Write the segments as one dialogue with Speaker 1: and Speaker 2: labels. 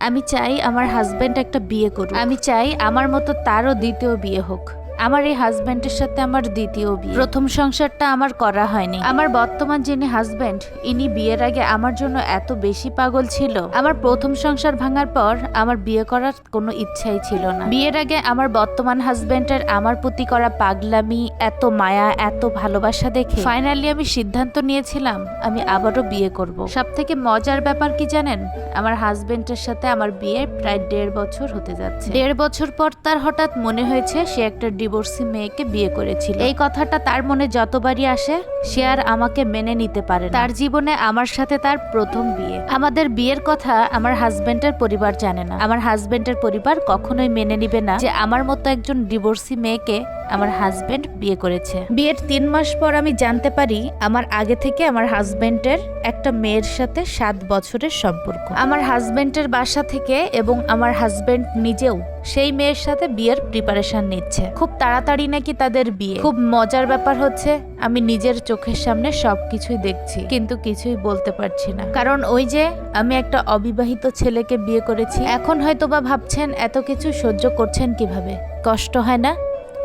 Speaker 1: আমি চাই আমার হাজবেন্ড একটা বিয়ে করুক। আমি চাই আমার মতো তারও দ্বিতীয় বিয়ে হোক। আমার এই হাজবেন্ডের সাথে আমার দ্বিতীয় বিয়ে। প্রথম সংসারটা আমার করা হয়নি। আমার বর্তমান যিনি হাজবেন্ড, ইনি বিয়ের আগে আমার জন্য এত বেশি পাগল ছিল। আমার প্রথম সংসার ভাঙার পর আমার বিয়ে করার কোনো ইচ্ছাই ছিল না। বিয়ের আগে আমার বর্তমান হাজবেন্ডের আমার প্রতি করা পাগলামি, এত মায়া, এত ভালোবাসা দেখে ফাইনালি আমি সিদ্ধান্ত নিয়েছিলাম আমি আবারও বিয়ে করব। সব থেকে মজার ব্যাপার কি জানেন, আমার হাজবেন্ডের সাথে আমার বিয়ে প্রায় 1.5 বছর হতে যাচ্ছে। 1.5 বছর পর তার হঠাৎ মনে হয়েছে সে একটা ডিভোর্সি মেয়েকে বিয়ে করেছিল। এই কথাটা তার মনে যতবারই আসে সে আর আমাকে মেনে নিতে পারে না। তার জীবনে আমার সাথে তার প্রথম বিয়ে। আমাদের বিয়ের কথা আমার হাজবেন্ডের পরিবার জানে না। আমার হাজবেন্ডের পরিবার কখনোই মেনে নিবে না যে আমার মতো একজন ডিভোর্সি মেয়েকে আমার হাজবেন্ড বিয়ে করেছে। বিয়ের 3 মাস পর আমি জানতে পারি আমার আগে থেকে আমার হাজবেন্ডের একটা মেয়ের সাথে 7 বছরের সম্পর্ক। আমার হাজবেন্ডের বাসা থেকে এবং আমার হাজবেন্ড নিজেও সেই মেয়ের সাথে বিয়ের প্রিপারেশন নিচ্ছে। খুব তাড়াতাড়ি নাকি তাদের বিয়ে। খুব মজার ব্যাপার হচ্ছে আমি নিজের চোখের সামনে সবকিছুই দেখছি, কিন্তু কিছুই বলতে পারছি না। কারণ ওই যে আমি একটা অবিবাহিত ছেলেকে বিয়ে করেছি। এখন হয়তোবা ভাবছেন এত কিছু সহ্য করছেন কিভাবে, কষ্ট হয় না?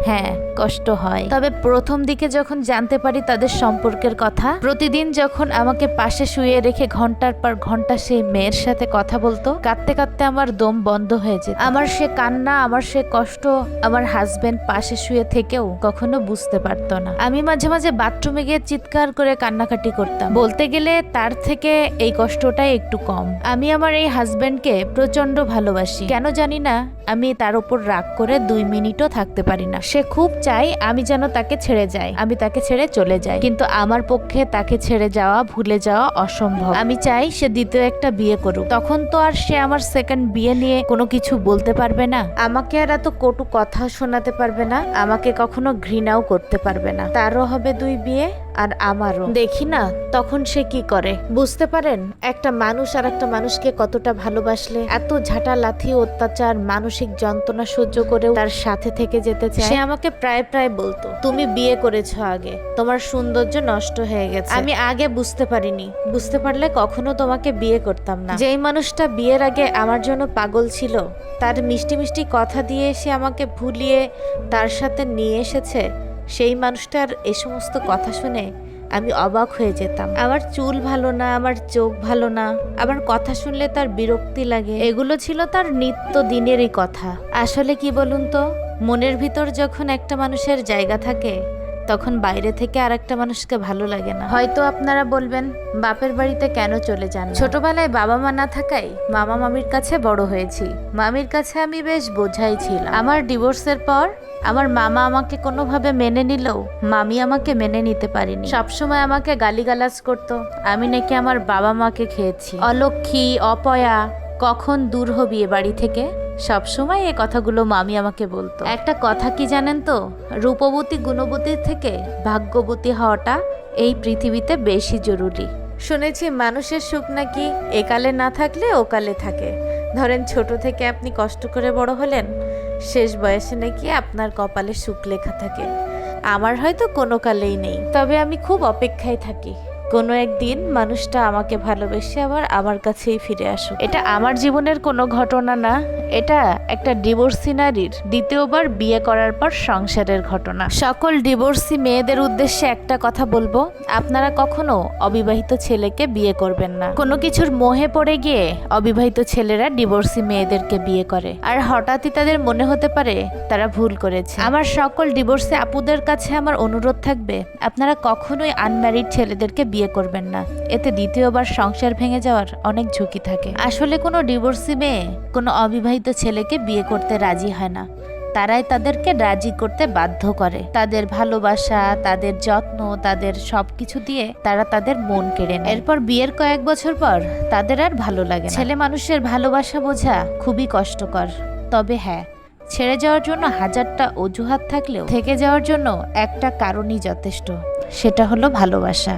Speaker 1: হ্যাঁ, কষ্ট হয়। তবে প্রথম দিকে যখন জানতে পারি তাদের সম্পর্কের কথা, প্রতিদিন যখন আমাকে পাশে শুয়ে রেখে ঘন্টার পর ঘন্টা সেই মেয়ের সাথে কথা বলতো, কাঁদতে কাঁদতে আমার দম বন্ধ হয়ে যেত। আমার সে কান্না, আমার সে কষ্ট আমার হাজবেন্ড পাশে শুয়ে থেকেও কখনো বুঝতে পারতো না। আমি মাঝে মাঝে বাথরুমে গিয়ে চিৎকার করে কান্নাকাটি করতাম। বলতে গেলে তার থেকে এই কষ্টটাই একটু কম। আমি আমার এই হাজবেন্ডকে প্রচন্ড ভালোবাসি। কেন জানি না আমি তার উপর রাগ করে 2 মিনিটও থাকতে পারি না। সে খুব চাই আমি যেন তাকে ছেড়ে যাই, আমি তাকে ছেড়ে চলে যাই, কিন্তু আমার পক্ষে তাকে ছেড়ে যাওয়া, ভুলে যাওয়া অসম্ভব। আমি চাই সে দ্বিতীয় একটা বিয়ে করুক। তখন তো আর সে আমার সেকেন্ড বিয়ে নিয়ে কোনো কিছু বলতে পারবে না, আমাকে আর এত কটু কথা শোনাতে পারবে না, আমাকে কখনো ঘৃণাও করতে পারবে না। তারও হবে 2 বিয়ে আর আমারও। দেখি না তখন সে কি করে। বুঝতে পারেন একটা মানুষ আর একটা মানুষকে কতটা ভালোবাসলে এত ঝাঁটা লাথি অত্যাচার মানসিক যন্ত্রণা সহ্য করেও তার সাথে থেকে যেতে চায়। সে আমাকে প্রায় প্রায় বলতো, তুমি বিয়ে করেছো আগে, তোমার সৌন্দর্য নষ্ট হয়ে গেছে। আমি আগে বুঝতে পারিনি, বুঝতে পারলে কখনো তোমাকে বিয়ে করতাম না। যেই মানুষটা বিয়ের আগে আমার জন্য পাগল ছিল, তার মিষ্টি মিষ্টি কথা দিয়ে সে আমাকে ভুলিয়ে তার সাথে নিয়ে এসেছে, সেই মানুষটার এই সমস্ত কথা শুনে আমি অবাক হয়ে যেতাম। আমার চুল ভালো না, আমার চোখ ভালো না, আমার কথা শুনলে তার বিরক্তি লাগে, এগুলো ছিল তার নিত্য দিনেরই কথা। আসলে কি বলুন তো, মনের ভিতর যখন একটা মানুষের জায়গা থাকে তখন বাইরে থেকে আর একটা মানুষকে ভালো লাগে না। হয়তো আপনারা বলবেন বাপের বাড়িতে কেন চলে যান? ছোটবেলায় বাবা মা না থাকায় মামা মামির কাছে বড় হয়েছি। মামির কাছে আমি বেশ বোঝাই ছিলাম। আমার ডিভোর্সের পর আমার মামা আমাকে কোনোভাবে মেনে নিলেও মামি আমাকে মেনে নিতে পারিনি। সবসময় আমাকে গালিগালাজ করতো, আমি নাকি আমার বাবা মাকে খেয়েছি, অলক্ষী, অপয়া, কখন দূর হবি এ বাড়ি থেকে, সবসময় এই কথাগুলো মামি আমাকে বলতো। একটা কথা কি জানেন তো, রূপবতী গুণবতীর থেকে ভাগ্যবতী হওয়াটা এই পৃথিবীতে বেশি জরুরি। শুনেছি মানুষের সুখ নাকি একালে না থাকলে ওকালে থাকে। ধরেন ছোট থেকে আপনি কষ্ট করে বড় হলেন, শেষ বয়সে নাকি আপনার কপালে সুখ লেখা থাকে। আমার হয়তো কোনো কালেই নেই, তবে আমি খুব অপেক্ষায় থাকি কোনো একদিন মানুষটা আমাকে ভালোবেসে আবার আমার কাছেই ফিরে আসুক। এটা আমার জীবনের কোনো ঘটনা না, এটা একটা ডিভোর্সি নারীর দ্বিতীয়বার বিয়ে করার পর সংসারের ঘটনা। সকল ডিভোর্সি মেয়েদের উদ্দেশ্যে একটা কথা বলবো, আপনারা কখনো অবিবাহিত ছেলেকে বিয়ে করবেন না। কোনো কিছুর মোহে পড়ে গিয়ে অবিবাহিত ছেলেরা ডিভোর্সি মেয়েদেরকে বিয়ে করে, আর হঠাৎই তাদের মনে হতে পারে তারা ভুল করেছে। আমার সকল ডিভোর্সি আপুদের কাছে আমার অনুরোধ থাকবে, আপনারা কখনোই আনম্যারিড ছেলেদেরকে বিয়ে করবেন না। এতে দ্বিতীয়বার সংসার ভেঙে যাওয়ার অনেক ঝুঁকি থাকে। আসলে কোনো ডিভোর্সি মেয়ে কোনো অবিবাহিত ছেলেকে বিয়ে করতে রাজি হয় না, তারাই তাদেরকে রাজি করতে বাধ্য করে। তাদের ভালোবাসা, তাদের যত্ন, তাদের সবকিছু দিয়ে তারা তাদের মন কেড়ে নেয়। এরপর বিয়ের কয়েক বছর পর তাদের আর ভালো লাগে না। ছেলে মানুষের ভালোবাসা বোঝা খুবই কষ্টকর। তবে হ্যাঁ, ছেড়ে যাওয়ার জন্য হাজারটা অজুহাত থাকলেও থেকে যাওয়ার জন্য একটা কারণই যথেষ্ট, সেটা হলো ভালোবাসা।